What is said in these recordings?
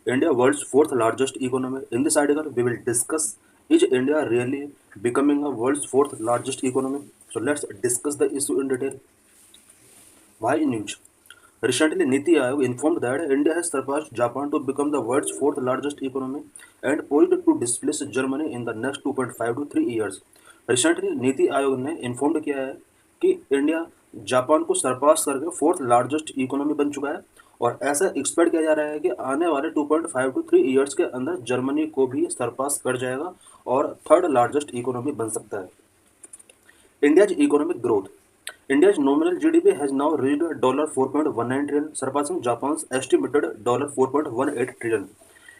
India, world's fourth largest economy. In this article, we will discuss, is India really becoming a world's fourth largest economy? So let's discuss the issue in detail. Why news? Recently, Niti Aayog informed that India has surpassed Japan to become the world's fourth largest economy and poised to displace Germany in the next 2.5 to 3 years. Recently, NITI Aayog ने inform किया है कि India Japan को सरपास करके fourth largest economy बन चुका है और ऐसा एक्सपेक्ट किया जा रहा है कि आने वाले 2.5 टू 3 इयर्स के अंदर जर्मनी को भी सरपास कर जाएगा और थर्ड लार्जेस्ट इकोनॉमी बन सकता है। India's economic growth. India's nominal GDP has now reached $4.19 trillion, surpassing Japan's estimated $4.18 trillion.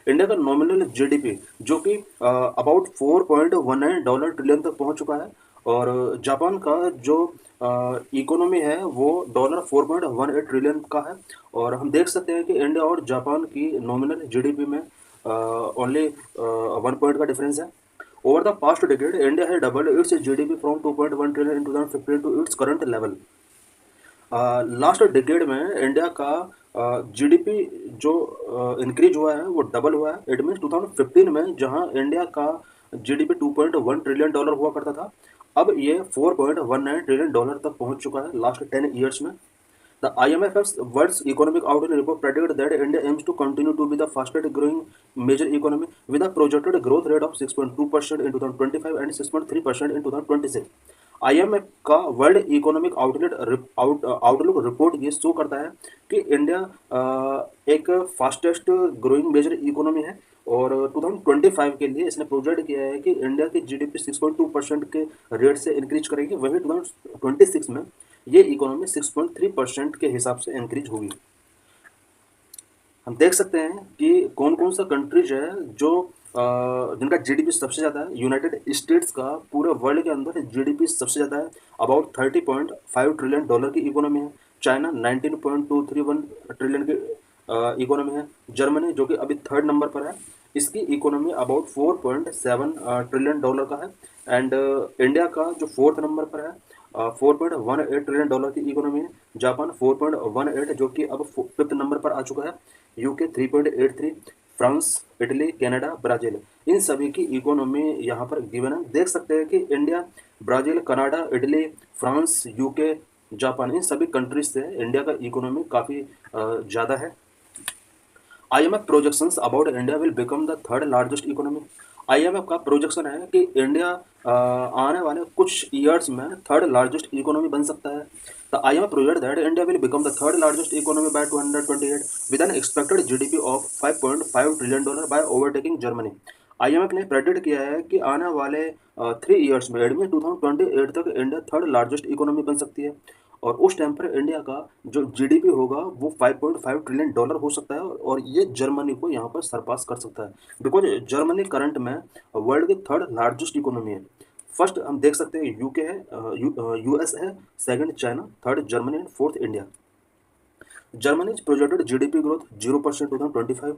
India का नॉमिनल जीडीपी जो कि अबाउट 4.19 ट्रिलियन तक पहुंच चुका है और जापान का जो इकोनॉमी है वो $4.18 ट्रिलियन का है और हम देख सकते हैं कि इंडिया और जापान की नॉमिनल जीडीपी में ओनली 1 पॉइंट का डिफरेंस है। Over the past decade, India has doubled its GDP from 2.1 trillion in 2015 to its current level. Last decade में इंडिया का जीडीपी जो इंक्रीज हुआ है वो डबल हुआ है। इट मीन्स 2015 में जहां इंडिया का जीडीपी $2.1 ट्रिलियन हुआ करता था, अब ये $4.19 ट्रिलियन तक पहुंच चुका है लास्ट 10 ईयर्स में। The IMF's World Economic Outlook report predicted that India aims to continue to be the fastest growing major economy with a projected growth rate of 6.2% in 2025 and 6.3% in 2026. IMF का world economic outlook report ये show करता है कि India एक fastest growing major economy है और 2025 के लिए इसने प्रोजेक्ट किया है कि इंडिया की जीडीपी 6.2% के रेट से इंक्रीज करेगी, वही 2026 में ये इकोनॉमी 6.3% के हिसाब से इंक्रीज होगी। हम देख सकते हैं कि कौन कौन सा कंट्रीज है जो जिनका जीडीपी सबसे ज़्यादा है। यूनाइटेड स्टेट्स का पूरे वर्ल्ड के अंदर जीडीपी सबसे ज़्यादा है, अबाउट $30.5 ट्रिलियन की इकोनॉमी है। चाइना 19.231 ट्रिलियन की इकोनॉमी है। जर्मनी जो कि अभी थर्ड नंबर पर है, इसकी इकोनॉमी अबाउट $4.7 ट्रिलियन का है। एंड इंडिया का जो फोर्थ नंबर पर है $4.18 ट्रिलियन की इकोनॉमी है। जापान 4.18 जो कि अब फिफ्थ नंबर पर आ चुका है। UK 3.83, France, Italy, Canada, Brazil, इन सभी की इकोनॉमी यहाँ पर गिवन है। देख सकते हैं कि India, Brazil, Canada, Italy, France, UK, Japan, इन सभी कंट्रीज से इंडिया का इकोनॉमी काफ़ी ज़्यादा है। IMF projections about India will become the third largest economy. IMF का प्रोजेक्शन है कि इंडिया आने वाले कुछ ईयर्स में थर्ड लार्जेस्ट इकोनॉमी बन सकता है। The IMF project that India will become the third largest economy by 2028 with an expected GDP of $5.5 trillion by overtaking Germany. IMF ने प्रेडिक्ट किया है कि आने वाले 3 ईयर्स में एडमिट 2028 तक इंडिया थर्ड लार्जेस्ट इकोनॉमी बन सकती है और उस टाइम पर इंडिया का जो जीडीपी होगा वो $5.5 ट्रिलियन हो सकता है और ये जर्मनी को यहाँ पर सरपास कर सकता है, बिकॉज जर्मनी करंट में वर्ल्ड की थर्ड लार्जेस्ट इकोनॉमी है। फर्स्ट हम देख सकते हैं यूके है, यूएस है, second China, third Germany and fourth India. Germany's projected GDP growth 0% 2025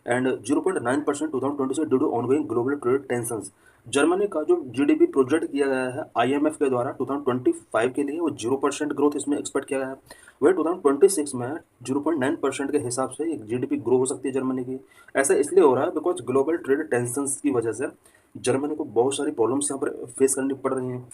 and 0.9% 2026 due to ongoing global trade tensions. Germany का जो जीडीपी प्रोजेक्ट किया गया है आईएमएफ के द्वारा 2025 के लिए वो 0% ग्रोथ इसमें एक्सपेक्ट किया गया है, वही 2026 में 0.9% के हिसाब से एक जीडीपी ग्रो हो सकती है जर्मनी की। ऐसा इसलिए हो रहा है बिकॉज ग्लोबल ट्रेड टेंशंस की वजह से जर्मनी को बहुत सारी प्रॉब्लम्स यहाँ पर फेस करनी पड़ रही हैं।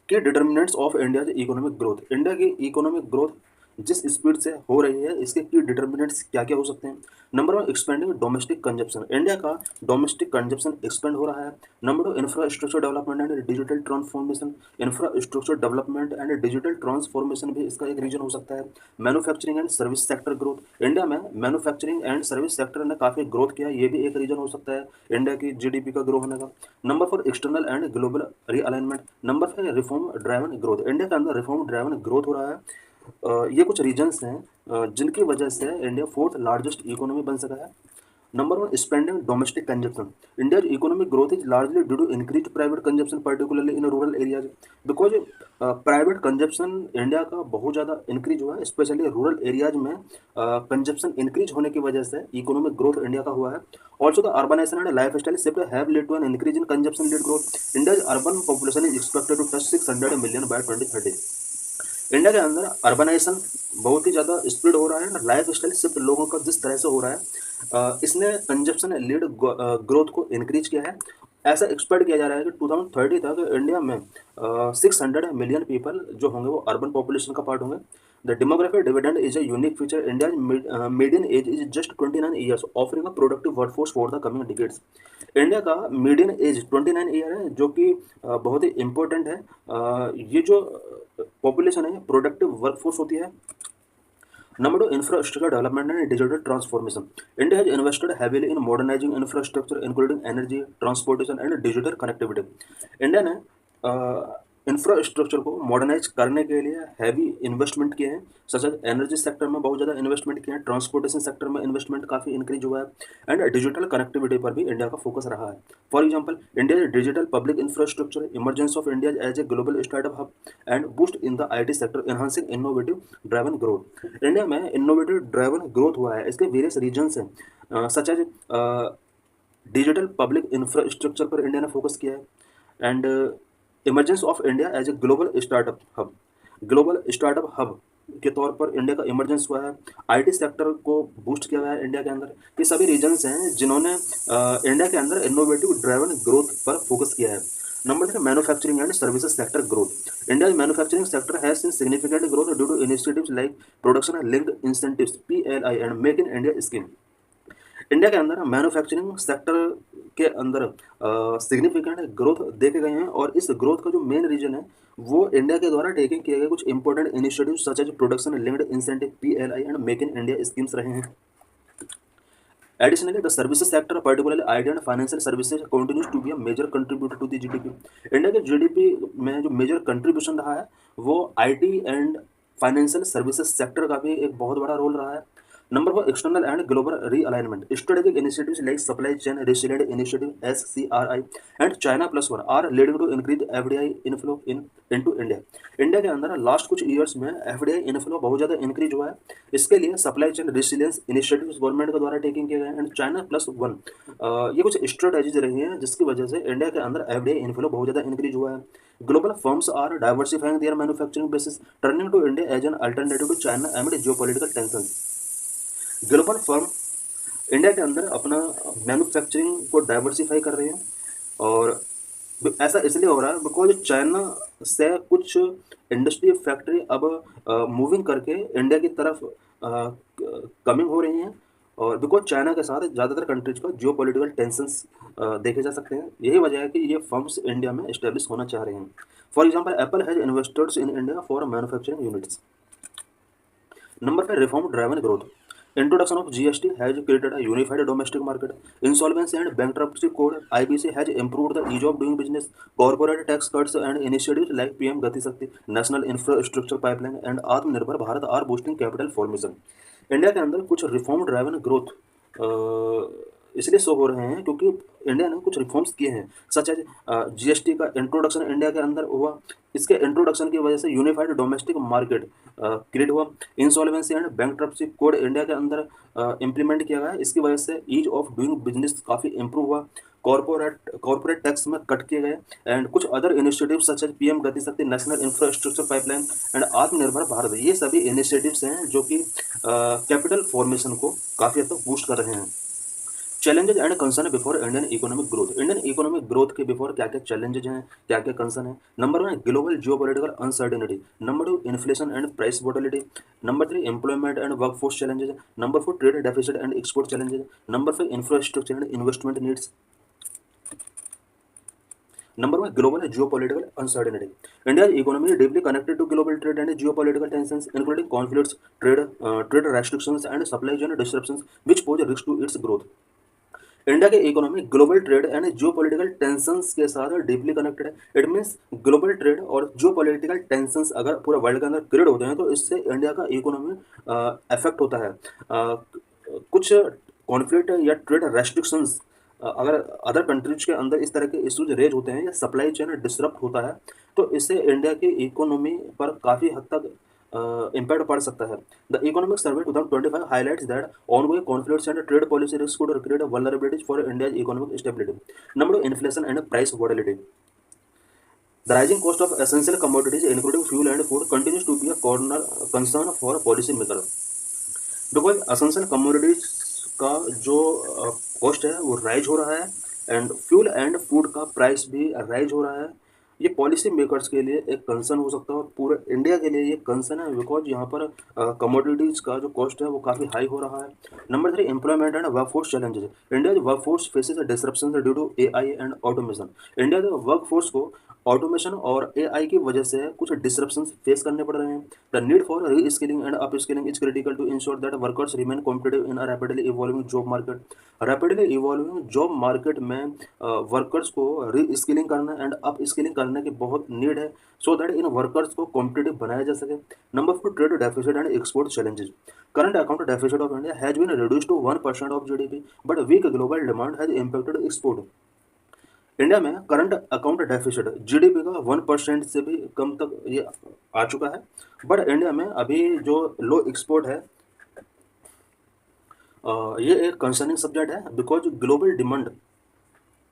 कि determinants of India economic growth, India की इकोनॉमिक ग्रोथ जिस स्पीड से हो रही है इसके की डिटर्मिनेंट्स क्या क्या हो सकते हैं। Number one, expanding domestic consumption, India का डोमेस्टिक कंजप्शन एक्सपेंड हो रहा है। Number two, infrastructure development and digital transformation, infrastructure development and digital transformation भी इसका एक रीजन हो सकता है। Manufacturing and service sector growth, India में मैन्युफैक्चरिंग एंड सर्विस सेक्टर ने काफ़ी ग्रोथ किया, ये भी एक रीजन हो सकता है इंडिया की जीडीपी का ग्रो होने का। Number four, external and global realignment. Number five, reform driven growth, India के अंदर रिफॉर्म ड्राइवन ग्रोथ हो रहा है। ये कुछ रीजन्स हैं जिनकी वजह से इंडिया फोर्थ लार्जेस्ट इकोनॉमी बन सका है। Number one, spending domestic consumption, India economic growth is largely due to increase private consumption particularly in rural areas, because private consumption India का बहुत ज़्यादा इंक्रीज हुआ है, स्पेशली रूरल एरियाज में consumption increase होने की वजह से इकोनॉमिक ग्रोथ इंडिया का हुआ है। Also the urbanization and life style shift have lead to an increase in consumption lead growth. India urban population is expected to touch 600 million by 2030। India के अंदर urbanisation बहुत ही ज़्यादा स्पीड हो रहा है, लाइफ स्टाइल शिफ्ट लोगों का जिस तरह से हो रहा है इसने कंजप्शन लीड ग्रोथ को इंक्रीज किया है। ऐसा एक्सपेक्ट किया जा रहा है कि 2030 तक इंडिया में 600 मिलियन पीपल जो होंगे वो अर्बन पॉपुलेशन का पार्ट होंगे। The demographic dividend is a unique feature. India's median age is just 29 years, offering a productive workforce for the coming decades. India का मीडियन एज 29 ईयर है, जो कि बहुत ही इम्पोर्टेंट है। ये जो पॉपुलेशन है प्रोडक्टिव वर्कफोर्स होती है। Number two, infrastructure development and digital transformation. India has invested heavily in modernizing infrastructure, including energy, transportation, and digital connectivity. India ने इंफ्रास्ट्रक्चर को मॉडर्नाइज करने के लिए हैवी इन्वेस्टमेंट किए हैं, सच एज एनर्जी सेक्टर में बहुत ज़्यादा इन्वेस्टमेंट किए हैं, ट्रांसपोर्टेशन सेक्टर में इन्वेस्टमेंट काफ़ी इंक्रीज हुआ है, एंड डिजिटल कनेक्टिविटी पर भी इंडिया का फोकस रहा है। For example, India digital public infrastructure, emergence of India as a global startup hub, and boost in the IT sector, enhancing innovative driven growth. India में innovative driven growth हुआ है, इसके various reasons हैं, such as digital public infrastructure पर India ने focus किया है, and emergence of India as a global startup hub, global startup hub के तौर पर इंडिया का इमरजेंस हुआ है, आईटी सेक्टर को बूस्ट किया गया है इंडिया के अंदर। ये सभी रीजन्स हैं जिन्होंने इंडिया के अंदर इनोवेटिव ड्राइवन ग्रोथ पर फोकस किया है। Number 3, manufacturing and services sector growth. India manufacturing sector has seen significant growth due to initiatives like production linked incentives PLI and make in India scheme. India के अंदर manufacturing sector के अंदर significant growth देखे गए हैं, और इस growth का जो मेन रीजन है वो इंडिया के द्वारा टेकिंग किए गए कुछ important initiative such as production linked incentive PLI and make in India schemes रहे हैं। Additionally, the services sector, particularly IT and financial services, continues to be a major contributor to the GDP. India के GDP में जो major contribution रहा है वो IT and financial services sector का भी एक बहुत बड़ा रोल रहा है। Number 4, external and global realignment. Strategic initiatives like supply chain resilient initiative SCRI and China +1 are leading to increase FDI inflow into India. India के अंदर लास्ट कुछ ईयर्स में FDI इनफ्लो बहुत ज़्यादा इंक्रीज हुआ है। इसके लिए supply chain resilience initiatives government के द्वारा टेकिंग किए गए, एंड चाइना +1 ये कुछ स्ट्रेटेजीज रही हैं जिसकी वजह से इंडिया के अंदर FDI इनफ्लो बहुत ज़्यादा इंक्रीज हुआ है। Global firms are diversifying their manufacturing bases, turning to India as an alternative to China amid geopolitical tensions. Global firm India के अंदर अपना मैन्युफैक्चरिंग को डाइवर्सिफाई कर रहे हैं, और ऐसा इसलिए हो रहा है बिकॉज चाइना से कुछ इंडस्ट्री फैक्ट्री अब मूविंग करके इंडिया की तरफ कमिंग हो रही हैं, और बिकॉज चाइना के साथ ज़्यादातर कंट्रीज का जियो पोलिटिकल टेंशंस देखे जा सकते हैं। यही वजह है कि ये फर्म्स इंडिया में इस्टेब्लिश होना चाह रहे हैं। For example, Apple has investors in India for manufacturing units. Number 5, reform driven growth. Introduction of GST has created a unified domestic market. Insolvency and bankruptcy code (IBC) has improved the ease of doing business. Corporate tax cuts and initiatives like PM Gati Shakti, National Infrastructure Pipeline, and Atmanirbhar Bharat are boosting capital formation. India के अंदर कुछ reform driven growth इसलिए show हो रहे हैं क्योंकि India ने कुछ रिफॉर्म्स किए हैं, सच एज GST का इंट्रोडक्शन इंडिया के अंदर हुआ। इसके इंट्रोडक्शन की वजह से यूनिफाइड डोमेस्टिक मार्केट क्रिएट हुआ। Insolvency and bankruptcy code India के अंदर इम्प्लीमेंट किया गया, इसकी वजह से ईज ऑफ डूइंग बिजनेस काफ़ी इंप्रूव हुआ। कॉर्पोरेट टैक्स में कट किए गए, एंड कुछ other initiative such as PM Gati शक्ति, नेशनल इंफ्रास्ट्रक्चर पाइपलाइन, एंड आत्मनिर्भर भारत, ये सभी इनिशिएटिव्स हैं जो कि कैपिटल फॉर्मेशन को काफ़ी हद तक बूस्ट कर रहे हैं। Challenges and concern before Indian economic growth. Indian economic growth के बिफोर क्या क्या चैलेंजेज हैं, क्या क्या कंसर्न है। Number 1, global geopolitical uncertainty. Number 2, inflation and price volatility. Number 3, employment and workforce challenges. Number 4, trade deficit and export challenges. Number 5, infrastructure and investment needs. Number 1, global geopolitical uncertainty. India's economy is deeply connected to global trade and geopolitical tensions, including conflicts, trade restrictions, and supply chain disruptions, which pose a risk to its growth. India के economy global trade and geopolitical tensions के साथ deeply connected है। It means global trade और geopolitical tensions अगर पूरे world के अंदर create होते हैं तो इससे इंडिया का इकोनॉमी अफेक्ट होता है। कुछ कॉन्फ्लिक्ट या ट्रेड रेस्ट्रिक्शंस अगर अदर कंट्रीज के अंदर इस तरह के इश्यूज रेज होते हैं या सप्लाई चेन डिसरप्ट होता है तो इससे इंडिया की इकोनॉमी पर काफ़ी हद तक इम्पैक्ट पड़ सकता है। The economic survey 2025 highlights that ongoing conflicts and trade policy risk could create vulnerabilities for India's economic stability. Number 2, inflation and price volatility. The rising cost of essential commodities, including fuel and food, continues to be a corner concern for policymakers because essential commodities का जो cost है वो rise हो रहा है, and fuel and food का price भी rise हो रहा है। ये पॉलिसी मेकर्स के लिए एक कंसर्न हो सकता है और पूरे इंडिया के लिए ये कंसर्न है, बिकॉज यहाँ पर कमोडिटीज़ का जो कॉस्ट है वो काफ़ी हाई हो रहा है। Number 3, employment and workforce challenges. India workforce faces disruption due to AI and automation. India के वर्कफोर्स को ऑटोमेशन और एआई की वजह से कुछ डिसरप्शन फेस करने पड़ रहे हैं। The need for reskilling and upskilling is critical to ensure that workers remain competitive in a rapidly evolving job market. Rapidly evolving job market में वर्कर्स को री स्किलिंग करना एंड अप स्किलिंग करने की बहुत need है, so that in workers को competitive बनाया जा सके। Number 4, trade deficit and export challenges. Current account deficit of India has been reduced to 1% of GDP, but weak global demand has impacted export. India में current account deficit GDP का 1% से भी कम तक ये आ चुका है, बट इंडिया में अभी जो लो एक्सपोर्ट है ये एक कंसर्निंग सब्जेक्ट है, बिकॉज ग्लोबल डिमांड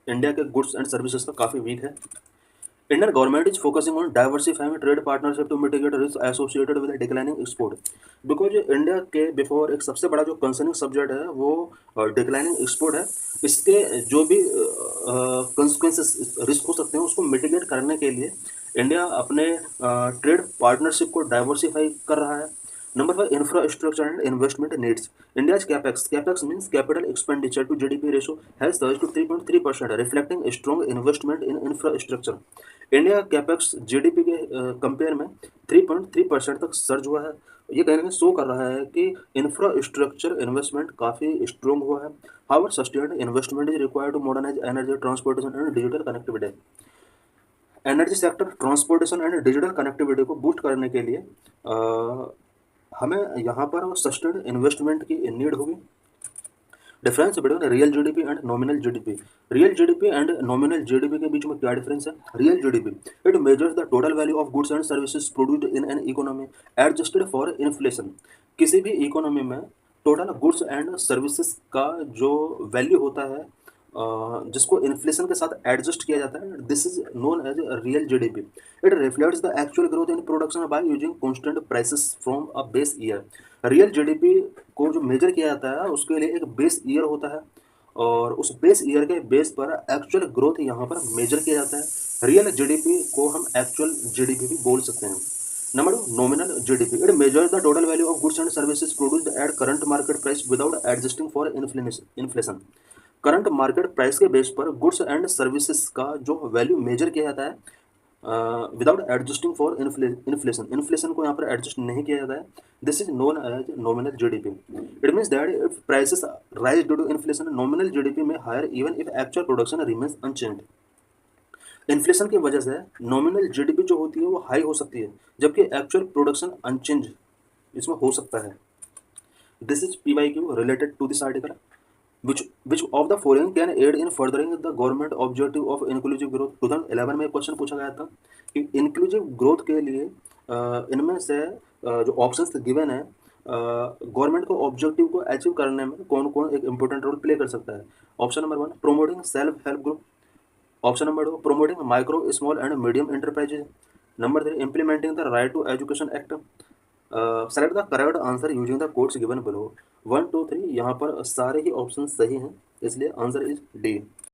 इंडिया के गुड्स एंड सर्विसेज का काफ़ी वीक है। Indian government is focusing on diversifying trade partnership to mitigate risk associated with declining export. Because India के बिफोर एक सबसे बड़ा जो कंसर्निंग सब्जेक्ट है वो डिक्लाइनिंग एक्सपोर्ट है। इसके जो भी कंसिक्वेंसेस रिस्क हो सकते हैं उसको मिटिगेट करने के लिए इंडिया अपने ट्रेड पार्टनरशिप को डाइवर्सिफाई कर रहा है। Number 5, infrastructure and investment needs. India's capex means capital expenditure to GDP ratio has surge to 3.3%, reflecting strong investment in infrastructure. India capex GDP के कंपेयर में 3.3% तक सर्ज हुआ है। ये कहीं ना कहीं शो कर रहा है कि इंफ्रास्ट्रक्चर इन्वेस्टमेंट काफ़ी स्ट्रॉन्ग हुआ है। However sustained investment is required to modernize energy transportation and digital connectivity. Energy sector, transportation and digital connectivity को बूस्ट करने के लिए हमें यहाँ पर सस्टेन्ड इन्वेस्टमेंट की नीड होगी। Difference between real GDP and nominal GDP. Real GDP and nominal GDP के बीच में क्या डिफरेंस है? Real GDP it measures the total value of goods and services produced in an economy adjusted for inflation. किसी भी economy में total goods and services का जो वैल्यू होता है जिसको इन्फ्लेशन के साथ एडजस्ट किया जाता है, this is known as real GDP. It reflects the actual growth in production by using constant prices from a base year. Real GDP को जो मेजर किया जाता है उसके लिए एक बेस ईयर होता है और उस बेस ईयर के बेस पर एक्चुअल ग्रोथ यहाँ पर मेजर किया जाता है। रियल जीडीपी को हम एक्चुअल जीडीपी भी बोल सकते हैं। Number 2, nominal GDP. It measures the total value of goods and services produced at current market price without adjusting for inflation. Current market price के बेस पर गुड्स एंड सर्विसेज का जो वैल्यू मेजर किया जाता है without adjusting for inflation. Inflation को यहाँ पर एडजस्ट नहीं किया जाता है। This is known as nominal GDP. It means that if prices rise due to inflation, nominal GDP में higher even if actual production remains unchanged. Inflation की वजह से नॉमिनल जीडीपी जो होती है वो हाई हो सकती है, जबकि एक्चुअल प्रोडक्शन अनचेंज इसमें हो सकता है। This is PYQ related to this article. Which of the following can aid in furthering the government objective of inclusive growth? 2011 में एक क्वेश्चन पूछा गया था कि इंक्लूसिव ग्रोथ के लिए इनमें से जो ऑप्शंस गिवन है गवर्नमेंट को ऑब्जेक्टिव को अचीव करने में कौन कौन एक इंपॉर्टेंट रोल प्ले कर सकता है? Option number 1, promoting self help group. Option number 2, promoting micro small and medium enterprises. Number 3, implementing the right to education act. Select the correct answer using the codes given below. 1 2 3 यहाँ पर सारे ही option सही हैं, इसलिए answer is D.